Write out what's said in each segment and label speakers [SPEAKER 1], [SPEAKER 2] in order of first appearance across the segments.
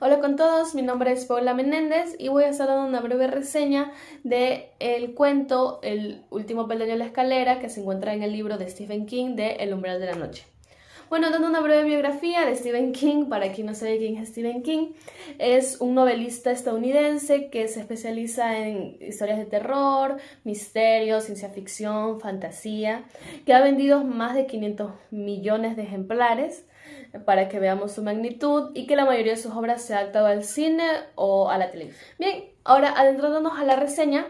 [SPEAKER 1] Hola con todos, mi nombre es Paula Menéndez y voy a estar dando una breve reseña de el cuento El último peldaño de la escalera que se encuentra en el libro de Stephen King de El umbral de la noche. Bueno, dando una breve biografía de Stephen King, para quien no sabe quién es Stephen King, es un novelista estadounidense que se especializa en historias de terror, misterio, ciencia ficción, fantasía, que ha vendido más de 500 millones de ejemplares para que veamos su magnitud y que la mayoría de sus obras se ha adaptado al cine o a la televisión. Bien, ahora adentrándonos a la reseña,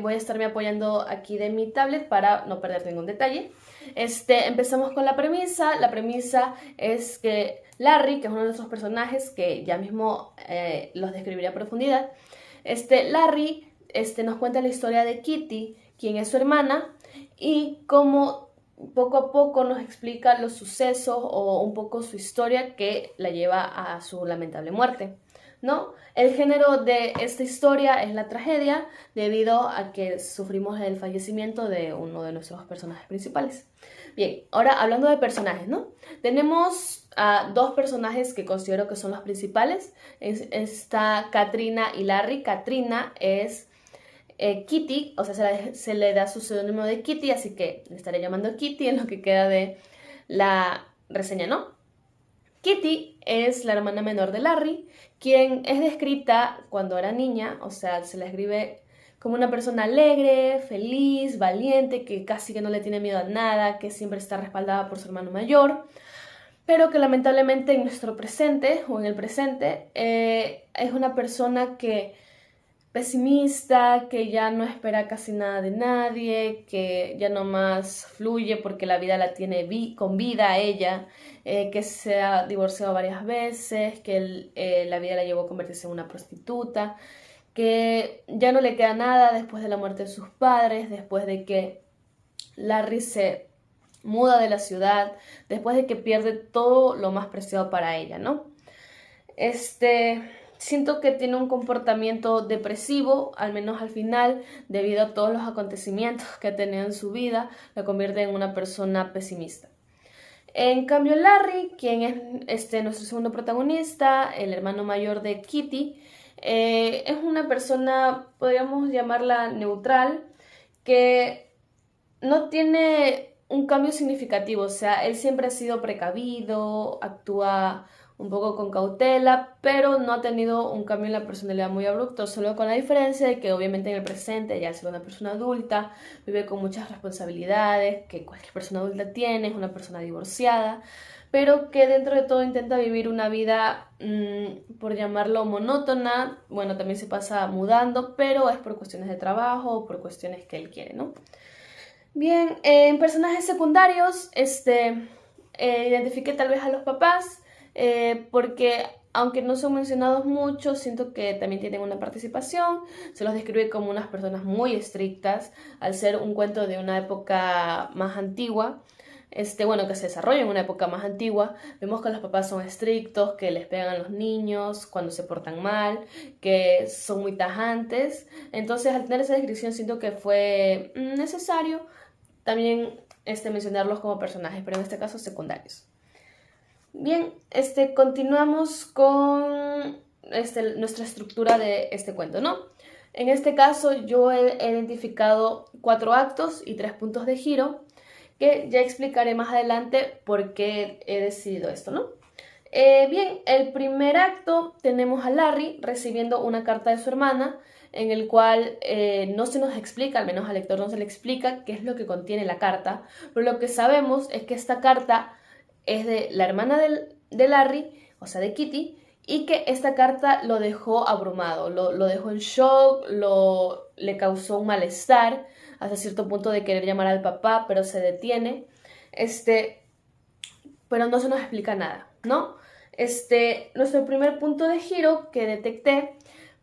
[SPEAKER 1] voy a estarme apoyando aquí de mi tablet para no perder ningún detalle. Empezamos con la premisa. La premisa es que Larry, que es uno de nuestros personajes, que ya mismo los describiré a profundidad, Larry nos cuenta la historia de Kitty, quien es su hermana, y cómo poco a poco nos explica los sucesos o un poco su historia que la lleva a su lamentable muerte, ¿no? El género de esta historia es la tragedia debido a que sufrimos el fallecimiento de uno de nuestros personajes principales. Bien, ahora hablando de personajes, ¿no? Tenemos a dos personajes que considero que son los principales. Está Katrina y Larry. Katrina es Kitty, o sea, se le da su seudónimo de Kitty, así que le estaré llamando Kitty en lo que queda de la reseña, ¿no? Kitty es la hermana menor de Larry, quien es descrita cuando era niña, o sea, se la escribe como una persona alegre, feliz, valiente, que casi que no le tiene miedo a nada, que siempre está respaldada por su hermano mayor, pero que lamentablemente en nuestro presente, o en el presente, es una persona que pesimista, que ya no espera casi nada de nadie, que ya no más fluye porque la vida la tiene con vida a ella, que se ha divorciado varias veces, que la vida la llevó a convertirse en una prostituta, que ya no le queda nada después de la muerte de sus padres, después de que Larry se muda de la ciudad, después de que pierde todo lo más preciado para ella, ¿no? Siento que tiene un comportamiento depresivo, al menos al final, debido a todos los acontecimientos que ha tenido en su vida, la convierte en una persona pesimista. En cambio, Larry, quien es nuestro segundo protagonista, el hermano mayor de Kitty, es una persona, podríamos llamarla neutral, que no tiene un cambio significativo, o sea, él siempre ha sido precavido, actúa un poco con cautela, pero no ha tenido un cambio en la personalidad muy abrupto, solo con la diferencia de que obviamente en el presente ya es una persona adulta, vive con muchas responsabilidades que cualquier persona adulta tiene, es una persona divorciada, pero que dentro de todo intenta vivir una vida, por llamarlo monótona, bueno, también se pasa mudando, pero es por cuestiones de trabajo o por cuestiones que él quiere, ¿no? Bien, en personajes secundarios, identifiqué tal vez a los papás, porque aunque no son mencionados mucho, siento que también tienen una participación. Se los describe como unas personas muy estrictas, al ser un cuento de una época más antigua. Bueno, que se desarrolla en una época más antigua, vemos que los papás son estrictos, que les pegan a los niños cuando se portan mal, que son muy tajantes. Entonces, al tener esa descripción, siento que fue necesario también mencionarlos como personajes, pero en este caso secundarios. Bien, continuamos con nuestra estructura de este cuento, ¿no? En este caso yo he identificado 4 actos y 3 puntos de giro, que ya explicaré más adelante por qué he decidido esto, ¿no? Bien, el primer acto tenemos a Larry recibiendo una carta de su hermana en el cual no se nos explica, al menos al lector no se le explica qué es lo que contiene la carta, pero lo que sabemos es que esta carta es de la hermana de Larry, o sea de Kitty, y que esta carta lo dejó abrumado, lo dejó en shock, le causó un malestar hasta cierto punto de querer llamar al papá, pero se detiene, pero no se nos explica nada, ¿no? Nuestro primer punto de giro que detecté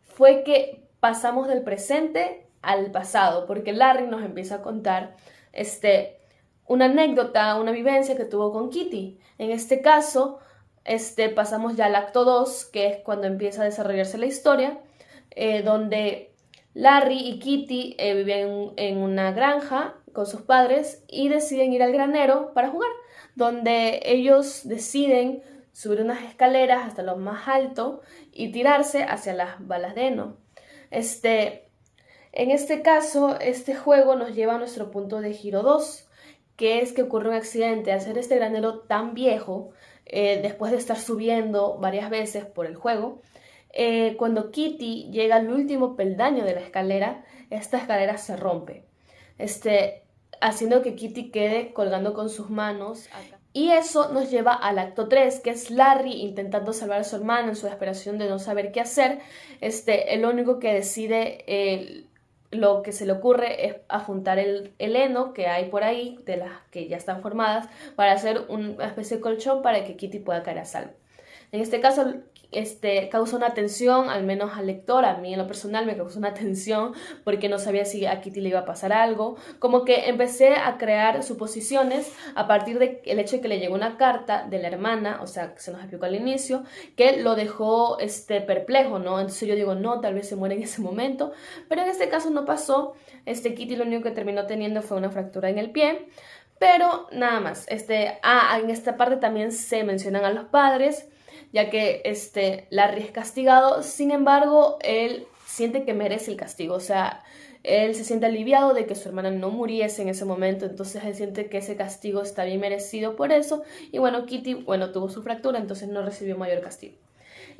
[SPEAKER 1] fue que pasamos del presente al pasado, porque Larry nos empieza a contar una anécdota, una vivencia que tuvo con Kitty. En este caso, pasamos ya al acto 2, que es cuando empieza a desarrollarse la historia, donde Larry y Kitty vivían en una granja con sus padres y deciden ir al granero para jugar, donde ellos deciden subir unas escaleras hasta lo más alto y tirarse hacia las balas de heno. En este caso, este juego nos lleva a nuestro punto de giro 2, que es que ocurre un accidente al ser este granero tan viejo, después de estar subiendo varias veces por el juego. Cuando Kitty llega al último peldaño de la escalera, esta escalera se rompe, haciendo que Kitty quede colgando con sus manos acá. Y eso nos lleva al acto 3, que es Larry intentando salvar a su hermano en su desesperación de no saber qué hacer. El único que decide lo que se le ocurre es juntar el heno que hay por ahí, de las que ya están formadas, para hacer una especie de colchón para que Kitty pueda caer a salvo. En este caso, causa una tensión, al menos al lector, a mí en lo personal me causó una tensión porque no sabía si a Kitty le iba a pasar algo. Como que empecé a crear suposiciones a partir del hecho de que le llegó una carta de la hermana, o sea, que se nos explicó al inicio, que lo dejó perplejo, ¿no? Entonces yo digo, no, tal vez se muere en ese momento, pero en este caso no pasó. Kitty lo único que terminó teniendo fue una fractura en el pie. Pero nada más, en esta parte también se mencionan a los padres, ya que Larry es castigado. Sin embargo, él siente que merece el castigo, o sea, él se siente aliviado de que su hermana no muriese en ese momento, entonces él siente que ese castigo está bien merecido por eso, y bueno, Kitty, tuvo su fractura, entonces no recibió mayor castigo.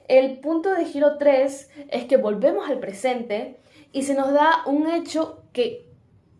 [SPEAKER 1] El punto de giro 3 es que volvemos al presente y se nos da un hecho que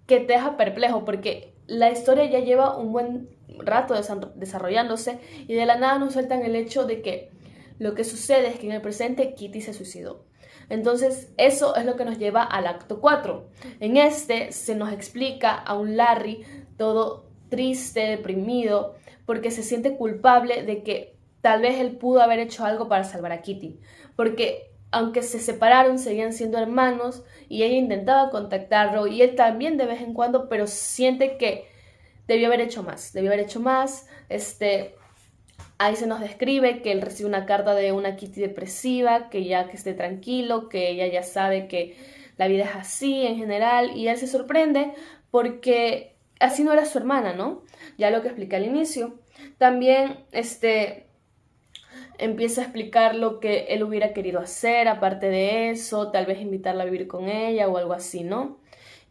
[SPEAKER 1] te deja perplejo, porque la historia ya lleva un buen rato desarrollándose y de la nada nos sueltan el hecho de que lo que sucede es que en el presente Kitty se suicidó. Entonces eso es lo que nos lleva al acto 4. En se nos explica a un Larry todo triste, deprimido, porque se siente culpable de que tal vez él pudo haber hecho algo para salvar a Kitty, porque aunque se separaron, seguían siendo hermanos y ella intentaba contactarlo y él también de vez en cuando, pero siente que debió haber hecho más, ahí se nos describe que él recibe una carta de una Kitty depresiva, que ya que esté tranquilo, que ella ya sabe que la vida es así en general, y él se sorprende porque así no era su hermana, ¿no? Ya lo que expliqué al inicio. También empieza a explicar lo que él hubiera querido hacer, aparte de eso, tal vez invitarla a vivir con ella o algo así, ¿no?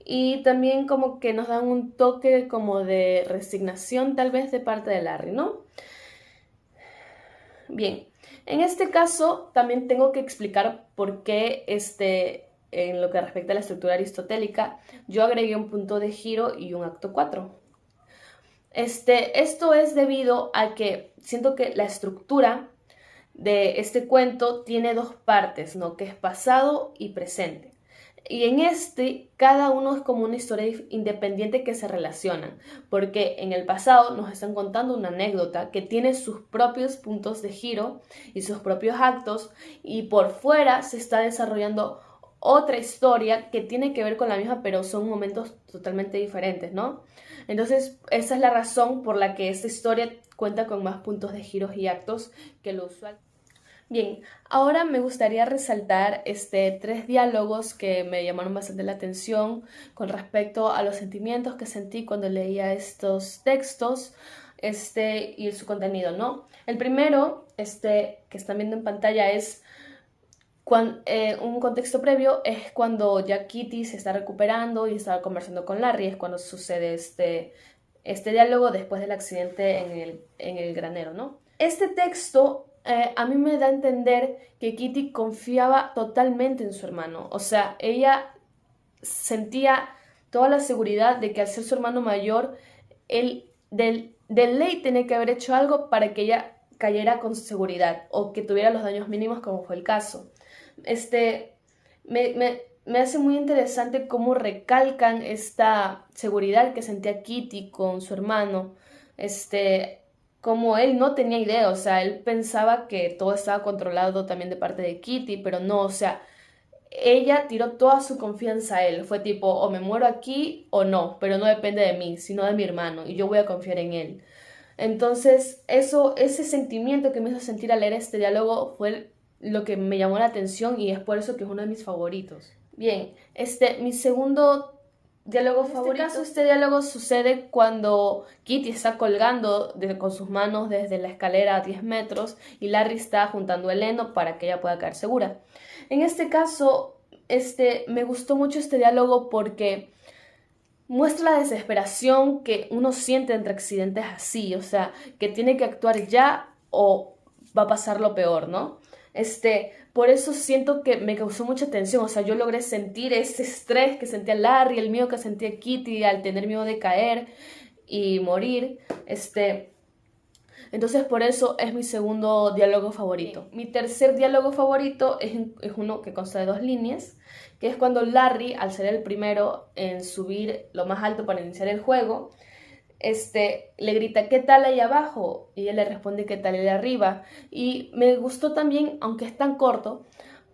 [SPEAKER 1] Y también como que nos dan un toque como de resignación tal vez de parte de Larry, ¿no? Bien, en este caso también tengo que explicar por qué en lo que respecta a la estructura aristotélica, yo agregué un punto de giro y un acto 4. Esto es debido a que siento que la estructura de este cuento tiene dos partes, ¿no? Que es pasado y presente. Y en cada uno es como una historia independiente que se relacionan, porque en el pasado nos están contando una anécdota que tiene sus propios puntos de giro y sus propios actos, y por fuera se está desarrollando otra historia que tiene que ver con la misma, pero son momentos totalmente diferentes, ¿no? Entonces, esa es la razón por la que esta historia cuenta con más puntos de giros y actos que lo usual. Bien, ahora me gustaría resaltar tres diálogos que me llamaron bastante la atención con respecto a los sentimientos que sentí cuando leía estos textos y su contenido, ¿no? El primero, que están viendo en pantalla, es un contexto previo, es cuando ya Kitty se está recuperando y está conversando con Larry, es cuando sucede este diálogo después del accidente en el granero, ¿no? Este texto a mí me da a entender que Kitty confiaba totalmente en su hermano, o sea, ella sentía toda la seguridad de que al ser su hermano mayor, él de ley tenía que haber hecho algo para que ella cayera con seguridad o que tuviera los daños mínimos como fue el caso. Me hace muy interesante cómo recalcan esta seguridad que sentía Kitty con su hermano, como él no tenía idea, o sea, él pensaba que todo estaba controlado también de parte de Kitty, pero no, o sea, ella tiró toda su confianza a él, fue tipo, o me muero aquí o no, pero no depende de mí, sino de mi hermano, y yo voy a confiar en él. Entonces, ese sentimiento que me hizo sentir al leer este diálogo fue lo que me llamó la atención y es por eso que es uno de mis favoritos. Bien, mi segundo diálogo favorito. En este caso, este diálogo sucede cuando Kitty está colgando con sus manos desde la escalera a 10 metros y Larry está juntando el heno para que ella pueda caer segura. En este caso, me gustó mucho este diálogo porque muestra la desesperación que uno siente entre accidentes así, o sea, que tiene que actuar ya o va a pasar lo peor, ¿no? Por eso siento que me causó mucha tensión, o sea, yo logré sentir ese estrés que sentía Larry, el miedo que sentía Kitty al tener miedo de caer y morir, entonces por eso es mi segundo diálogo favorito. Mi tercer diálogo favorito es uno que consta de 2 líneas, que es cuando Larry, al ser el primero en subir lo más alto para iniciar el juego, le grita ¿qué tal ahí abajo? Y él le responde ¿qué tal ahí arriba? Y me gustó también, aunque es tan corto,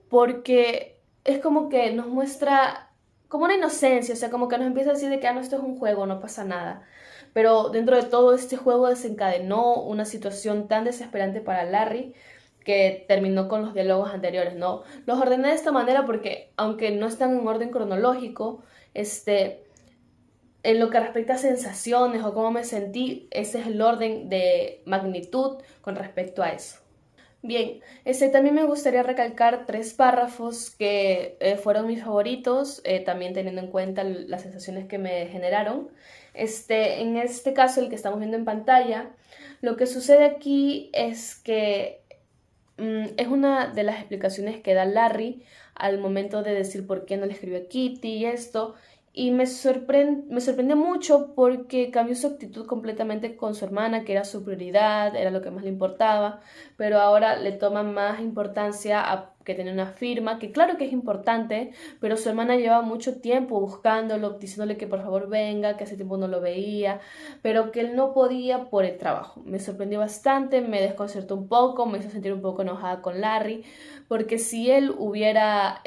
[SPEAKER 1] porque es como que nos muestra como una inocencia, o sea, como que nos empieza a decir de que no, esto es un juego, no pasa nada. Pero dentro de todo este juego desencadenó una situación tan desesperante para Larry que terminó con los diálogos anteriores, ¿no? Los ordené de esta manera porque, aunque no están en orden cronológico, en lo que respecta a sensaciones o cómo me sentí, ese es el orden de magnitud con respecto a eso. Bien, también me gustaría recalcar 3 párrafos que fueron mis favoritos, también teniendo en cuenta las sensaciones que me generaron. En este caso, el que estamos viendo en pantalla, lo que sucede aquí es que es una de las explicaciones que da Larry al momento de decir por qué no le escribió a Kitty y esto. Y me sorprendió mucho porque cambió su actitud completamente con su hermana, que era su prioridad, era lo que más le importaba, pero ahora le toma más importancia a que tenía una firma, que claro que es importante, pero su hermana llevaba mucho tiempo buscándolo, diciéndole que por favor venga, que hace tiempo no lo veía, pero que él no podía por el trabajo. Me sorprendió bastante, me desconcertó un poco, me hizo sentir un poco enojada con Larry, porque si él hubiera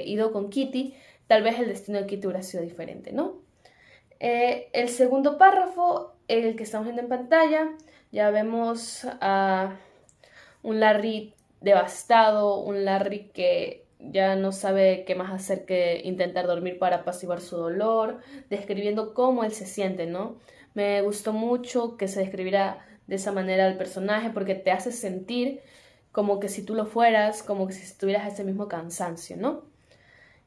[SPEAKER 1] ido con Kitty, tal vez el destino de Kitty hubiera sido diferente, ¿no? El segundo párrafo, el que estamos viendo en pantalla, ya vemos a un Larry devastado, un Larry que ya no sabe qué más hacer que intentar dormir para apaciguar su dolor, describiendo cómo él se siente, ¿no? Me gustó mucho que se describiera de esa manera el personaje porque te hace sentir como que si tú lo fueras, como que si tuvieras ese mismo cansancio, ¿no?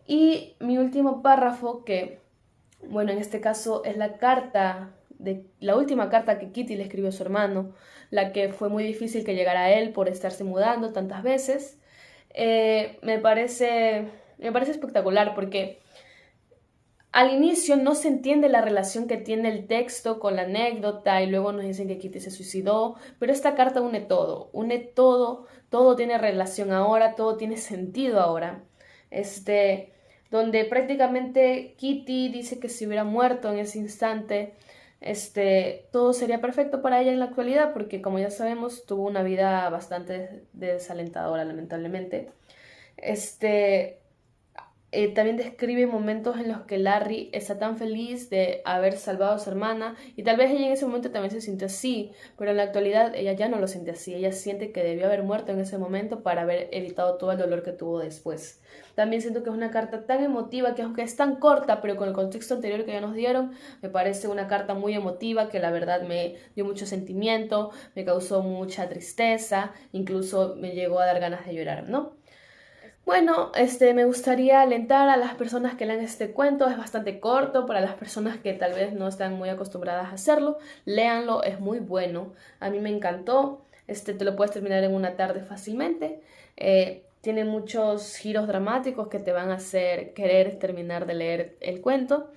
[SPEAKER 1] Y mi último párrafo, que, bueno, en este caso es la última carta que Kitty le escribió a su hermano, la que fue muy difícil que llegara a él por estarse mudando tantas veces. Me parece espectacular porque al inicio no se entiende la relación que tiene el texto con la anécdota y luego nos dicen que Kitty se suicidó, pero esta carta une todo, todo tiene relación ahora, todo tiene sentido ahora. Donde prácticamente Kitty dice que si hubiera muerto en ese instante, todo sería perfecto para ella en la actualidad, porque como ya sabemos, tuvo una vida bastante desalentadora, lamentablemente. También describe momentos en los que Larry está tan feliz de haber salvado a su hermana y tal vez ella en ese momento también se sintió así, pero en la actualidad ella ya no lo siente así, ella siente que debió haber muerto en ese momento para haber evitado todo el dolor que tuvo después. También siento que es una carta tan emotiva que aunque es tan corta, pero con el contexto anterior que ya nos dieron, me parece una carta muy emotiva que la verdad me dio mucho sentimiento, me causó mucha tristeza, incluso me llegó a dar ganas de llorar, ¿no? Bueno, me gustaría alentar a las personas que lean este cuento, es bastante corto para las personas que tal vez no están muy acostumbradas a hacerlo, léanlo, es muy bueno, a mí me encantó, te lo puedes terminar en una tarde fácilmente, tiene muchos giros dramáticos que te van a hacer querer terminar de leer el cuento,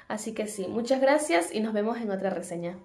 [SPEAKER 1] así que sí, muchas gracias y nos vemos en otra reseña.